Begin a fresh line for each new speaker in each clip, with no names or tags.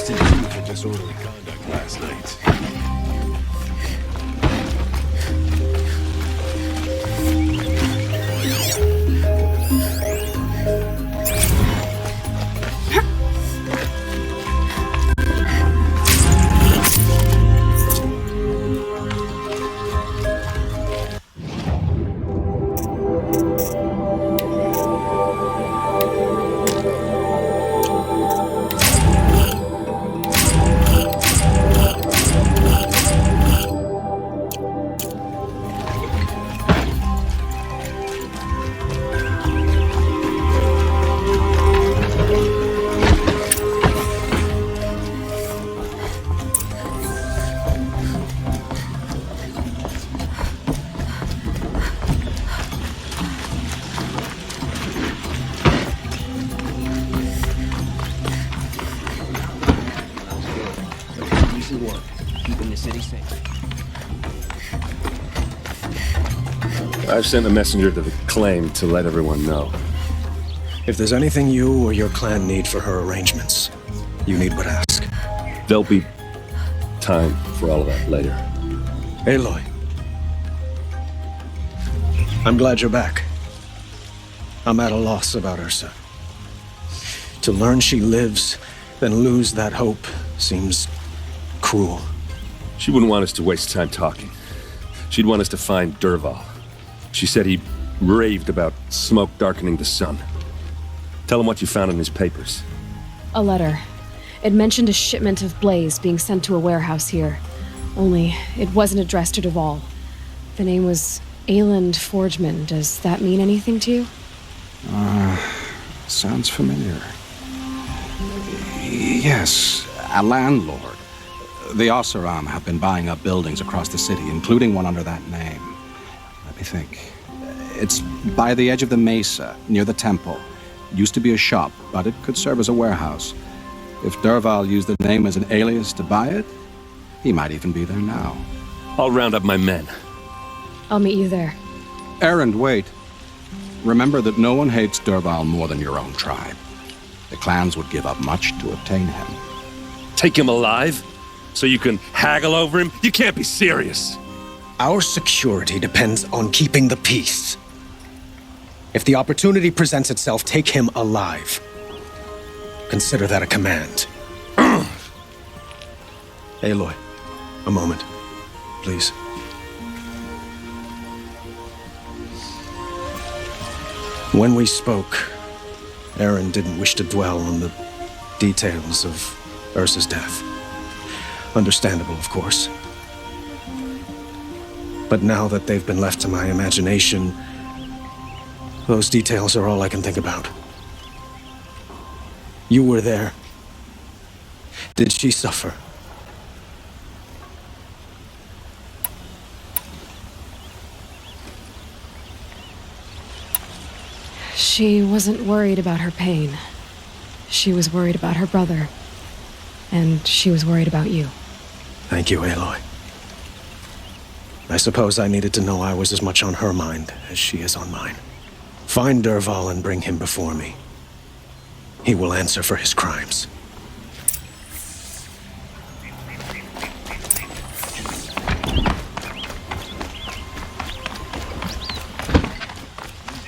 arrested you for disorderly conduct last night. I've sent a messenger to the claim to let everyone know.
If there's anything you or your clan need for her arrangements, you need but ask.
There'll be time for all of that later.
Aloy. I'm glad you're back. I'm at a loss about Ursa. To learn she lives, then lose that hope seems cruel.
She wouldn't want us to waste time talking. She'd want us to find Dervahl. She said he raved about smoke darkening the sun. Tell him what you found in his papers.
A letter. It mentioned a shipment of blaze being sent to a warehouse here. Only, it wasn't addressed to Dervahl. The name was Ayland Forgeman. Does that mean anything to you?
Sounds familiar. Yes, a landlord. The Oseram have been buying up buildings across the city, including one under that name. Let me think. It's by the edge of the mesa, near the temple. Used to be a shop, but it could serve as a warehouse. If Dervahl used the name as an alias to buy it, he might even be there now.
I'll round up my men.
I'll meet you there.
Erend, wait. Remember that no one hates Dervahl more than your own tribe. The clans would give up much to obtain him.
Take him alive? So you can haggle over him? You can't be serious.
Our security depends on keeping the peace. If the opportunity presents itself, take him alive. Consider that a command. Aloy, a moment, please. When we spoke, Erend didn't wish to dwell on the details of Ursa's death. Understandable, of course. But now that they've been left to my imagination, those details are all I can think about. You were there. Did she suffer?
She wasn't worried about her pain. She was worried about her brother. And she was worried about you.
Thank you, Aloy. I suppose I needed to know I was as much on her mind as she is on mine. Find Dervahl and bring him before me. He will answer for his crimes.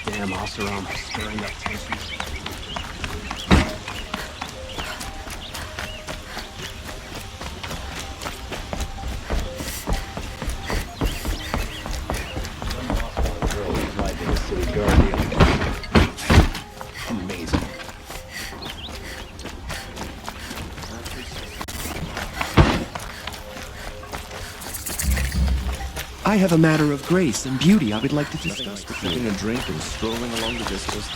Damn Oseram stirring up tension. Amazing.
I have a matter of grace and beauty I would like to discuss with you.
Eating a drink and strolling along the vistas.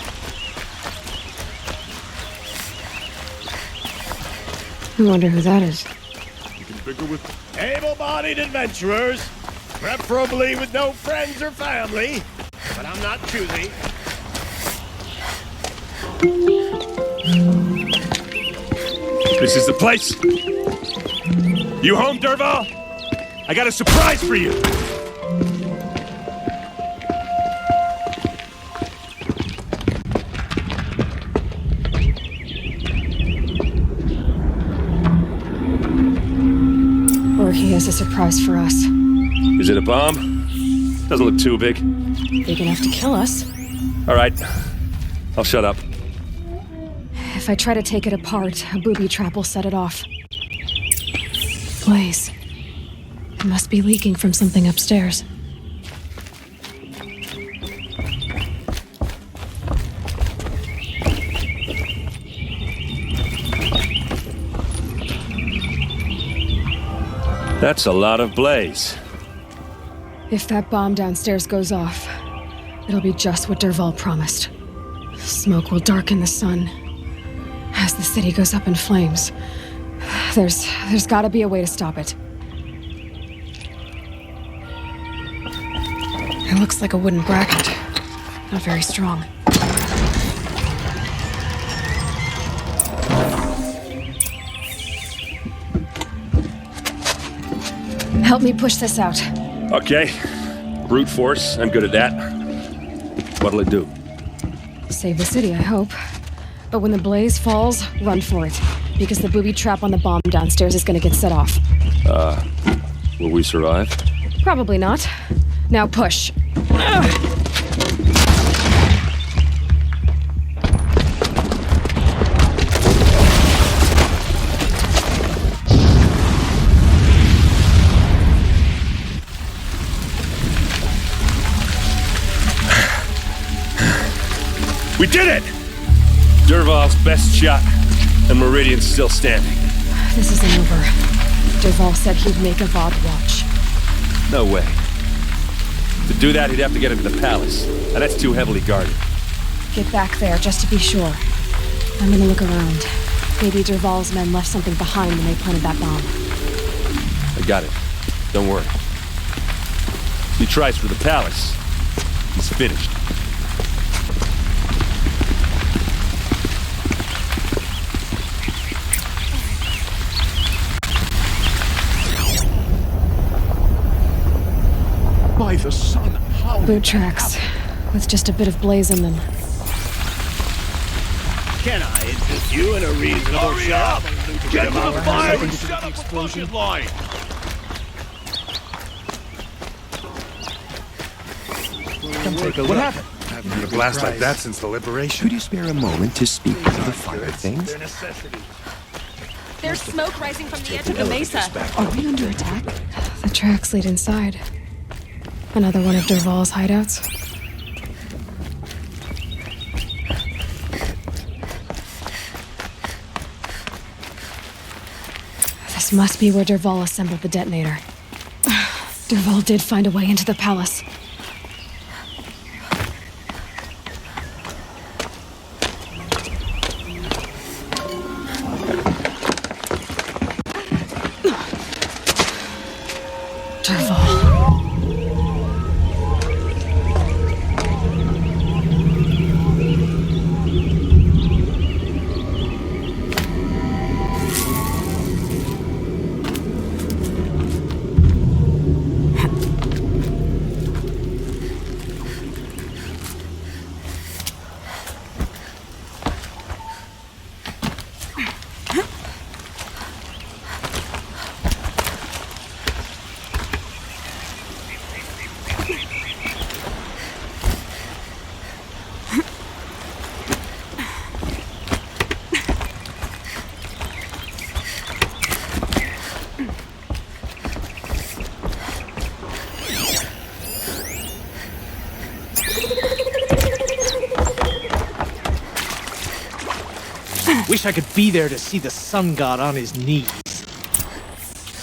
I wonder who that is.
You can bicker with
Able-bodied adventurers, preferably with no friends or family, but I'm not choosy.
This is the place. You home, Dervahl? I got a surprise for you.
he has a surprise for us.
Is it a bomb? Doesn't look too big.
Big enough to kill us.
All right. I'll shut up.
If I try to take it apart, a booby trap will set it off. Blaze. It must be leaking from something upstairs.
That's a lot of blaze.
If that bomb downstairs goes off, it'll be just what Dervahl promised. Smoke will darken the sun as the city goes up in flames. There's gotta be a way to stop it. It looks like a wooden bracket. Not very strong. Help me push this out.
Okay. Brute force. I'm good at that. What'll it do?
Save the city, I hope. But when the blaze falls, run for it. Because the booby trap on the bomb downstairs is gonna get set off.
Will we survive?
Probably not. Now push.
We did it! Dervahl's best shot, and Meridian's still standing.
This isn't over. Dervahl said he'd make a VOD watch.
No way. To do that, he'd have to get into the palace, and that's too heavily guarded.
Get back there, just to be sure. I'm gonna look around. Maybe Dervahl's men left something behind when they planted that bomb.
I got it. Don't worry. If he tries for the palace, he's finished.
By the sun, how
Boot tracks, with just a bit of blaze in them.
Can I interest you in a reasonable shot?
Get to the fire and
Shut
shut up a bucket line!
Come take a look.
What happened?
Haven't had a blast like that since the liberation.
Could you spare a moment to speak to the finer things?
Their necessity.
There's smoke rising from the edge of the mesa.
Are we under attack? The tracks lead inside. Another one of Dervahl's hideouts. This must be where Dervahl assembled the detonator. Dervahl did find a way into the palace. Dervahl.
Wish I could be there to see the sun god on his knees.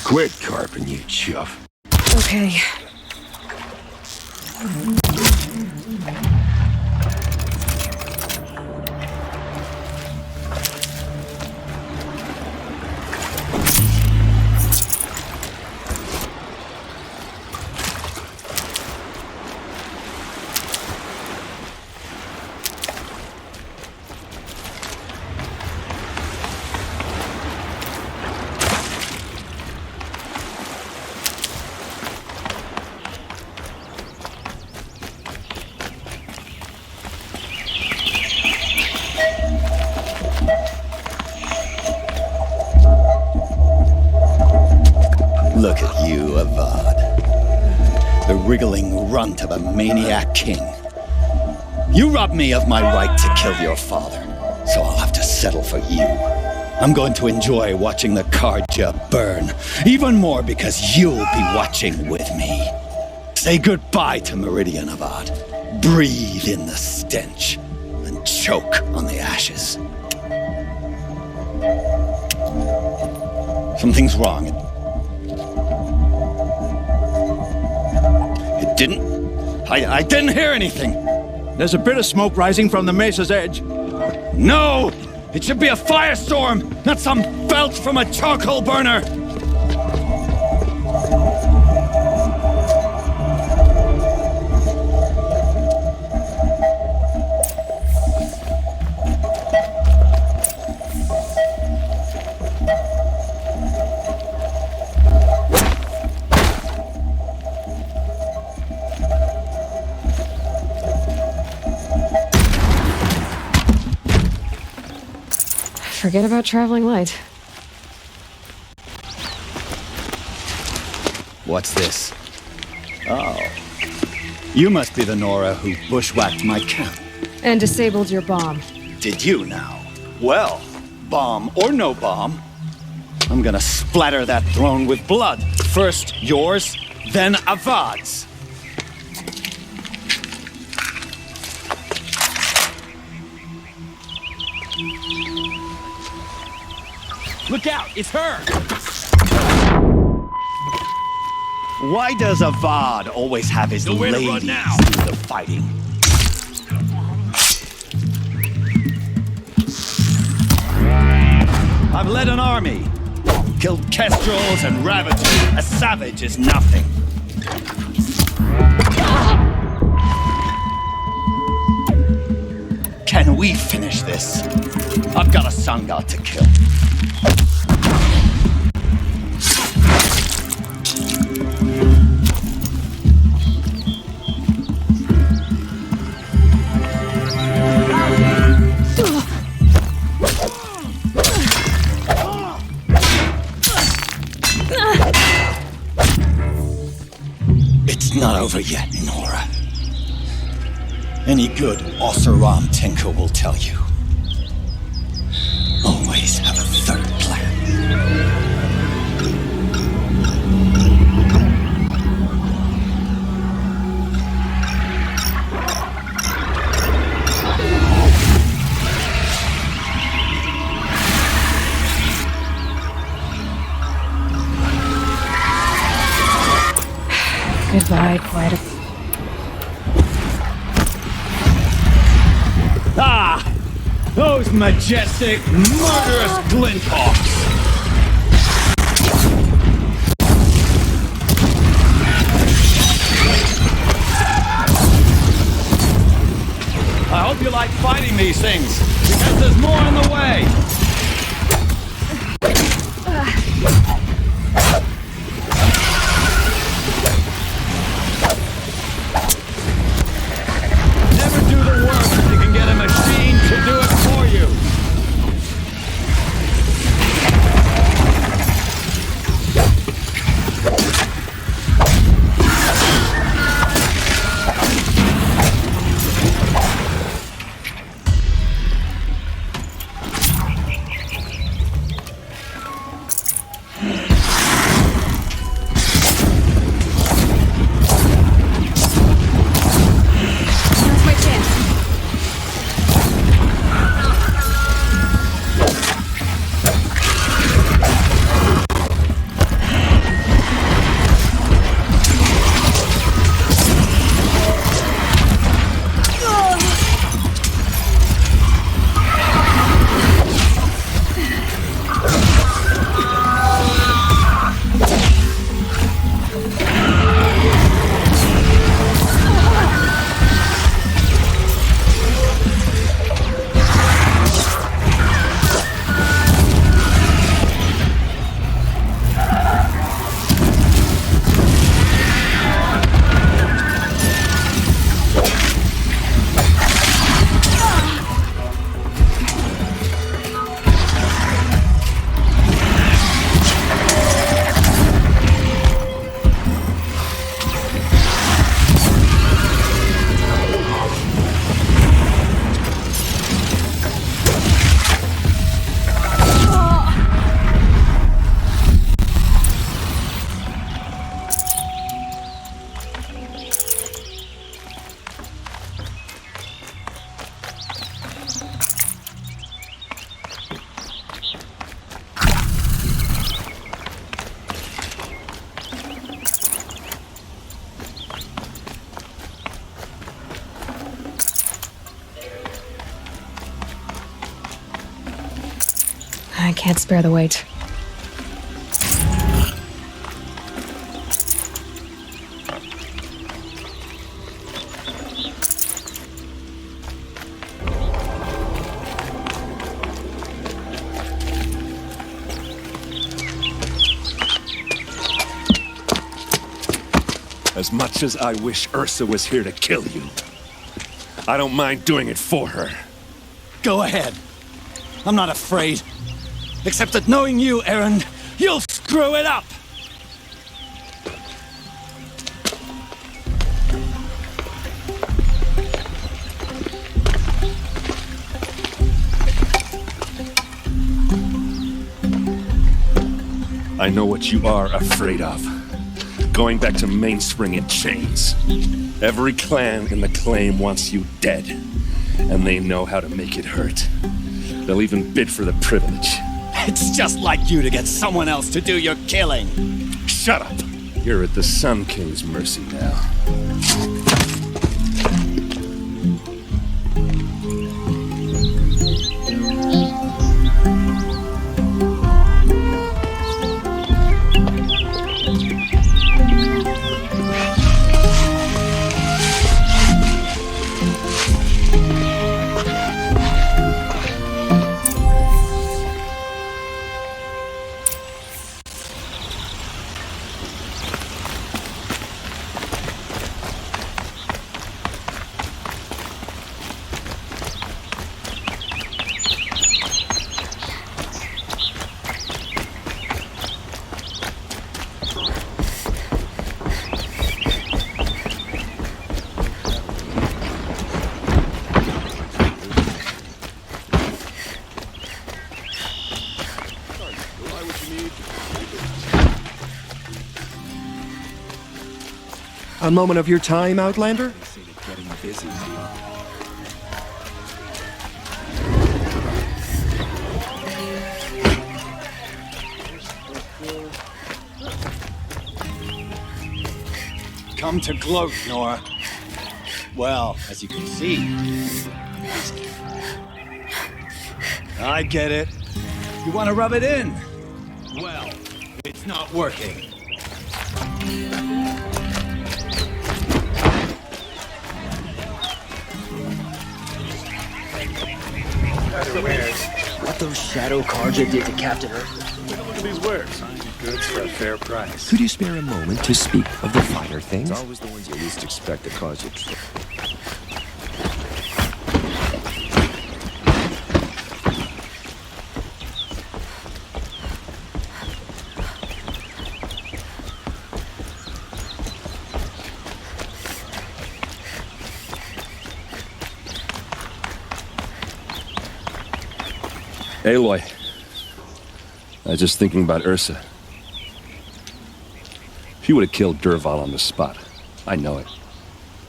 Quit carping, you chuff.
Okay.
wriggling runt of a maniac king. You robbed me of my right to kill your father, so I'll have to settle for you. I'm going to enjoy watching the Carja burn, even more because you'll be watching with me. Say goodbye to Meridian Avad. Breathe in the stench, and choke on the ashes. Something's wrong. It didn't... I didn't hear anything.
There's a bit of smoke rising from the mesa's edge.
No! It should be a firestorm, not some belch from a charcoal burner!
Forget about traveling light.
What's this? Oh. You must be the Nora who bushwhacked my camp.
And disabled your bomb.
Did you now? Well, bomb or no bomb, I'm gonna splatter that throne with blood. First yours, then Avad's.
Look out, it's her!
Why does Avad always have his
Nowhere to run
ladies
now.
do the fighting? I've led an army. Killed kestrels and ravagers. A savage is nothing. Can we finish this? I've got a sun god to kill. It's not over yet, Nora. Any good Oseram tinker will tell you. Always have a third plan.
Goodbye, quiet.
Ah! Those majestic, murderous glinthawks! I hope you like fighting these things, because there's more on the way! Never do the work if you can get a machine to do it for you!
I can't spare the wait.
As much as I wish Ursa was here to kill you, I don't mind doing it for her.
Go ahead. I'm not afraid. Except that knowing you, Aaron, you'll screw it up!
I know what you are afraid of. Going back to Mainspring in chains. Every clan in the claim wants you dead. And they know how to make it hurt. They'll even bid for the privilege.
It's just like you to get someone else to do your killing.
Shut up! You're at the Sun King's mercy now.
A moment of your time, Outlander?
Getting busy.
Come to gloat, Nora. Well, as you can see... I get it. You want to rub it in? Well, it's not working.
What those shadow Karja did to Captain Earth?
Look at these wares. Goods for a fair price.
Could you spare a moment to speak of the finer things?
It's always the ones you least expect to cause you trouble.
Aloy. I was just thinking about Ursa. She would have killed Dervahl on the spot. I know it.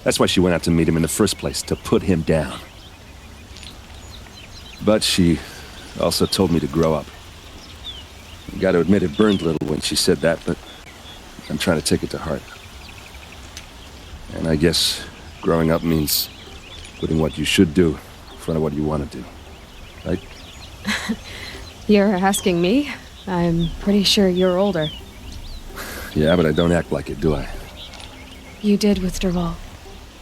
That's why she went out to meet him in the first place, to put him down. But she also told me to grow up. I gotta admit it burned a little when she said that, but I'm trying to take it to heart. And I guess growing up means putting what you should do in front of what you want to do. Right?
You're asking me? I'm pretty sure you're older.
Yeah, but I don't act like it, do I?
You did with Dervahl.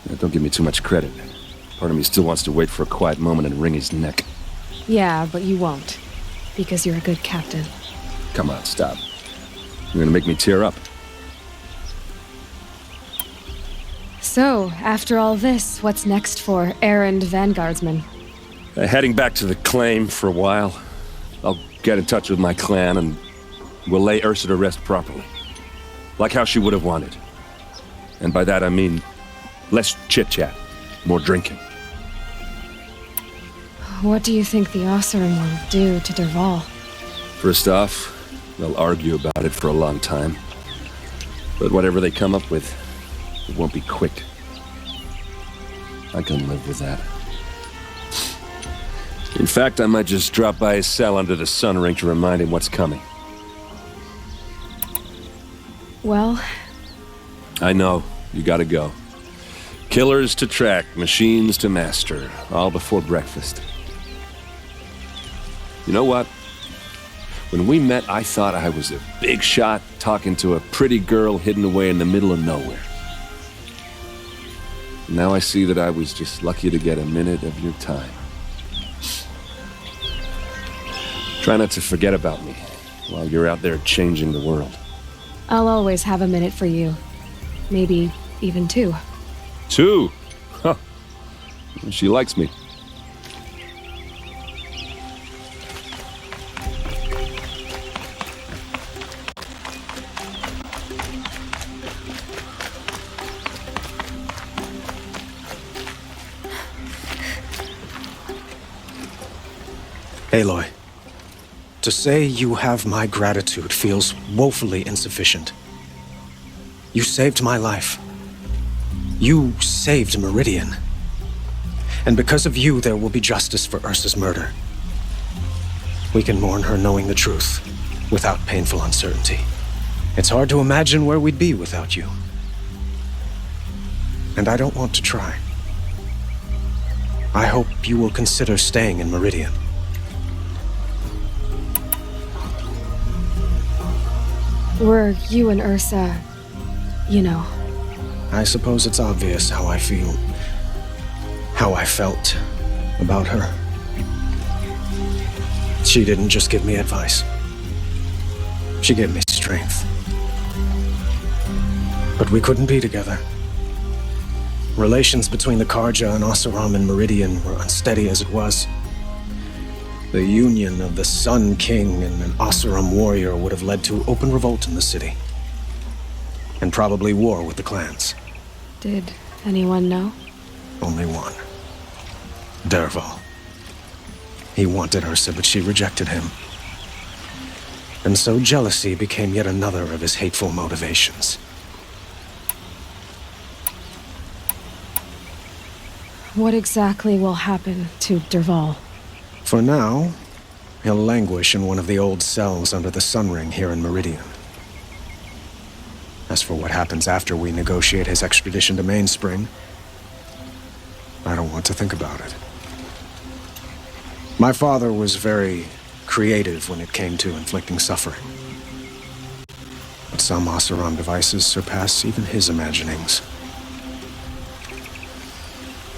Yeah, don't give me too much credit. Part of me still wants to wait for a quiet moment and wring his neck.
Yeah, but you won't. Because you're a good captain.
Come on, stop. You're gonna make me tear up.
So, after all this, what's next for errand vanguardsman?
Heading back to the claim for a while. I'll get in touch with my clan and we'll lay Ursa to rest properly. Like how she would have wanted. And by that I mean less chit-chat, more drinking.
What do you think the Oseram will do to Dervahl?
First off, they'll argue about it for a long time. But whatever they come up with, it won't be quick. I can live with that. In fact, I might just drop by his cell under the sun ring to remind him what's coming.
Well...
I know. You gotta go. Killers to track, machines to master. All before breakfast. You know what? When we met, I thought I was a big shot talking to a pretty girl hidden away in the middle of nowhere. Now I see that I was just lucky to get a minute of your time. Try not to forget about me while you're out there changing the world.
I'll always have a minute for you. Maybe even 2.
2? Huh. She likes me.
Aloy, to say you have my gratitude feels woefully insufficient. You saved my life. You saved Meridian. And because of you, there will be justice for Ursa's murder. We can mourn her knowing the truth, without painful uncertainty. It's hard to imagine where we'd be without you. And I don't want to try. I hope you will consider staying in Meridian.
Were you and Ursa, you know?
I suppose it's obvious how I feel. How I felt about her. She didn't just give me advice. She gave me strength. But we couldn't be together. Relations between the Karja and Oseram and Meridian were unsteady as it was. The union of the Sun King and an Oseram warrior would have led to open revolt in the city. And probably war with the clans.
Did anyone know?
Only one. Dervahl. He wanted Ursa, but she rejected him. And so jealousy became yet another of his hateful motivations.
What exactly will happen to Dervahl?
For now, he'll languish in one of the old cells under the Sun Ring here in Meridian. As for what happens after we negotiate his extradition to Mainspring, I don't want to think about it. My father was very creative when it came to inflicting suffering. But some Oseram devices surpass even his imaginings.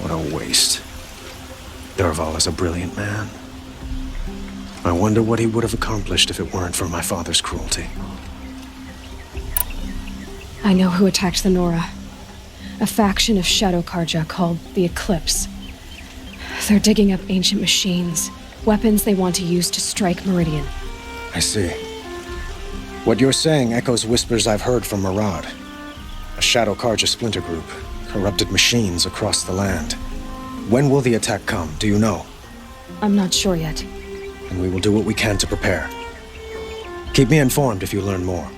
What a waste. Dervahl is a brilliant man. I wonder what he would have accomplished if it weren't for my father's cruelty.
I know who attacked the Nora. A faction of Shadow Karja called the Eclipse. They're digging up ancient machines, weapons they want to use to strike Meridian.
I see. What you're saying echoes whispers I've heard from Murad. A Shadow Karja splinter group, corrupted machines across the land. When will the attack come, do you know?
I'm not sure yet.
And we will do what we can to prepare. Keep me informed if you learn more.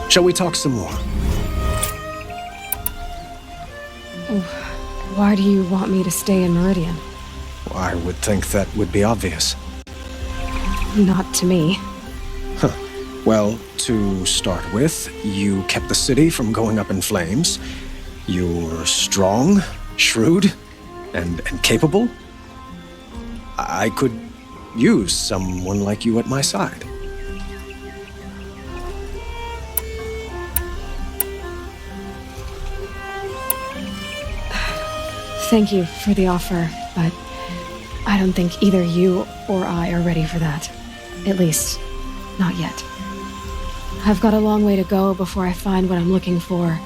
Shall we talk some more?
Why do you want me to stay in Meridian?
I would think that would be obvious.
Not to me.
Huh. Well, to start with, you kept the city from going up in flames. You're strong, shrewd, and capable. I could use someone like you at my side.
Thank you for the offer, but I don't think either you or I are ready for that. At least, not yet. I've got a long way to go before I find what I'm looking for,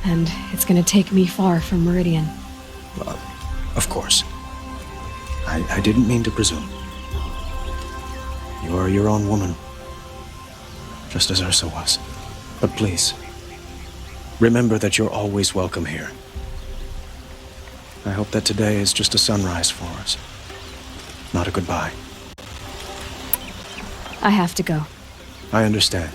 and it's gonna take me far from Meridian.
Well, of course. I didn't mean to presume. You're your own woman, just as Ursa was. But please, remember that you're always welcome here. I hope that today is just a sunrise for us, not a goodbye.
I have to go.
I understand.